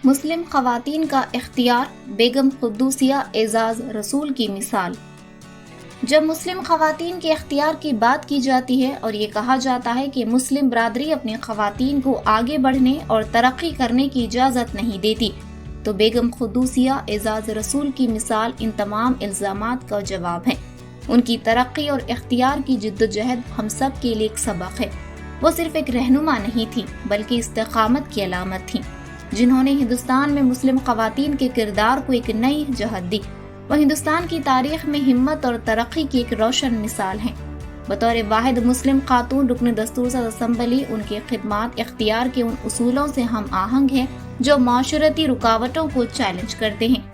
مسلم خواتین کا اختیار، بیگم قدوسیہ اعزاز رسول کی مثال۔ جب مسلم خواتین کے اختیار کی بات کی جاتی ہے اور یہ کہا جاتا ہے کہ مسلم برادری اپنی خواتین کو آگے بڑھنے اور ترقی کرنے کی اجازت نہیں دیتی، تو بیگم قدوسیہ اعزاز رسول کی مثال ان تمام الزامات کا جواب ہے۔ ان کی ترقی اور اختیار کی جدوجہد ہم سب کے لیے ایک سبق ہے۔ وہ صرف ایک رہنما نہیں تھی بلکہ استقامت کی علامت تھی، جنہوں نے ہندوستان میں مسلم خواتین کے کردار کو ایک نئی جہت دی۔ وہ ہندوستان کی تاریخ میں ہمت اور ترقی کی ایک روشن مثال ہیں۔ بطور واحد مسلم خاتون رکن دستور ساز اسمبلی، ان کی خدمات اختیار کے ان اصولوں سے ہم آہنگ ہیں جو معاشرتی رکاوٹوں کو چیلنج کرتے ہیں۔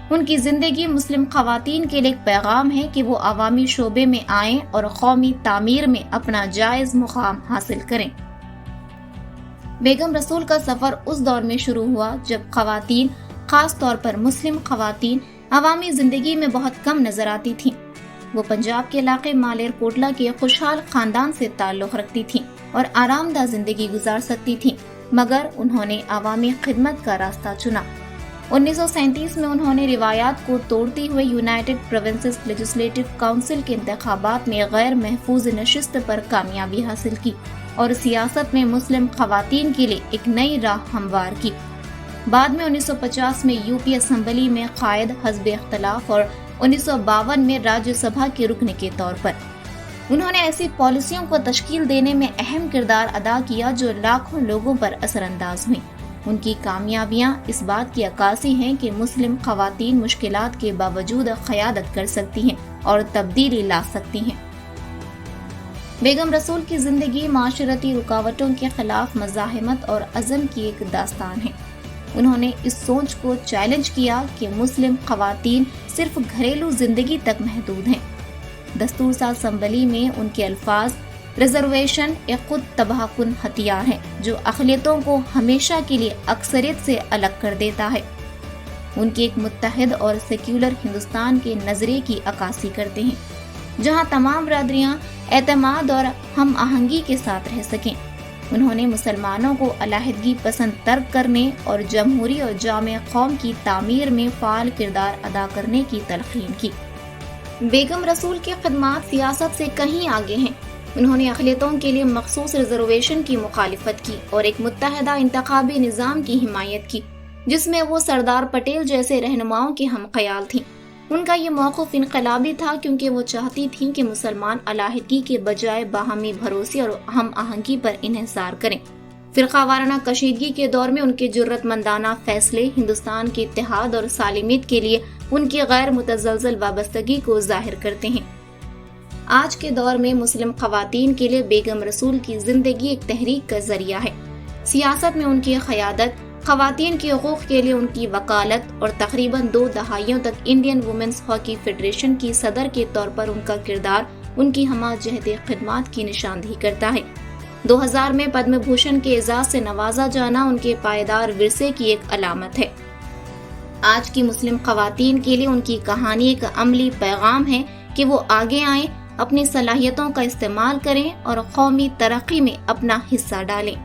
ان کی زندگی مسلم خواتین کے لیے ایک پیغام ہے کہ وہ عوامی شعبے میں آئیں اور قومی تعمیر میں اپنا جائز مقام حاصل کریں۔ بیگم رسول کا سفر اس دور میں شروع ہوا جب خواتین، خاص طور پر مسلم خواتین، عوامی زندگی میں بہت کم نظر آتی تھیں۔ وہ پنجاب کے علاقے مالیر کوٹلا کے خوشحال خاندان سے تعلق رکھتی تھیں اور آرام دہ زندگی گزار سکتی تھیں، مگر انہوں نے عوامی خدمت کا راستہ چنا۔ 1937 میں انہوں نے روایات کو توڑتے ہوئے یونائیٹڈ پروونسز لیجسلیٹو کونسل کے انتخابات میں غیر محفوظ نشست پر کامیابی حاصل کی اور سیاست میں مسلم خواتین کے لیے ایک نئی راہ ہموار کی۔ بعد میں 1950 میں یو پی اسمبلی میں قائد حزب اختلاف اور 1952 میں راجیہ سبھا کے رکن کے طور پر انہوں نے ایسی پالیسیوں کو تشکیل دینے میں اہم کردار ادا کیا جو لاکھوں لوگوں پر اثر انداز ہوئیں۔ ان کی کامیابیاں اس بات کی عکاسی ہیں کہ مسلم خواتین مشکلات کے باوجود قیادت کر سکتی ہیں اور تبدیلی لا سکتی ہیں۔ بیگم رسول کی زندگی معاشرتی رکاوٹوں کے خلاف مزاحمت اور عزم کی ایک داستان ہے۔ انہوں نے اس سوچ کو چیلنج کیا کہ مسلم خواتین صرف گھریلو زندگی تک محدود ہیں۔ دستور ساز اسمبلی میں ان کے الفاظ، ریزرویشن ایک خود تباہ کن ہتھیار ہے جو اقلیتوں کو ہمیشہ کے لیے اکثریت سے الگ کر دیتا ہے۔ ان کی ایک متحد اور سیکولر ہندوستان کے نظریے کی عکاسی کرتے ہیں جہاں تمام برادریاں اعتماد اور ہم آہنگی کے ساتھ رہ سکیں۔ انہوں نے مسلمانوں کو علیحدگی پسند ترک کرنے اور جمہوری اور جامع قوم کی تعمیر میں فعال کردار ادا کرنے کی تلقین کی۔ بیگم رسول کی خدمات سیاست سے کہیں آگے ہیں۔ انہوں نے اقلیتوں کے لیے مخصوص ریزرویشن کی مخالفت کی اور ایک متحدہ انتخابی نظام کی حمایت کی جس میں وہ سردار پٹیل جیسے رہنماؤں کے ہم خیال تھیں۔ ان کا یہ موقف انقلابی تھا کیونکہ وہ چاہتی تھیں کہ مسلمان علیحدگی کے بجائے باہمی بھروسے اور ہم آہنگی پر انحصار کریں۔ فرقہ وارانہ کشیدگی کے دور میں ان کے جرأت مندانہ فیصلے ہندوستان کے اتحاد اور سالمیت کے لیے ان کی غیر متزلزل وابستگی کو ظاہر کرتے ہیں۔ آج کے دور میں مسلم خواتین کے لیے بیگم رسول کی زندگی ایک تحریک کا ذریعہ ہے۔ سیاست میں ان کی قیادت، خواتین کے حقوق کے لیے ان کی وکالت اور تقریباً 2 دہائیوں تک انڈین وومنز ہاکی فیڈریشن کی صدر کے طور پر ان کا کردار ان کی ہمہ جہت خدمات کی نشاندہی کرتا ہے۔ 2000 میں پدم بھوشن کے اعزاز سے نوازا جانا ان کے پائیدار ورثے کی ایک علامت ہے۔ آج کی مسلم خواتین کے لیے ان کی کہانی ایک عملی پیغام ہے کہ وہ آگے آئیں، اپنی صلاحیتوں کا استعمال کریں اور قومی ترقی میں اپنا حصہ ڈالیں۔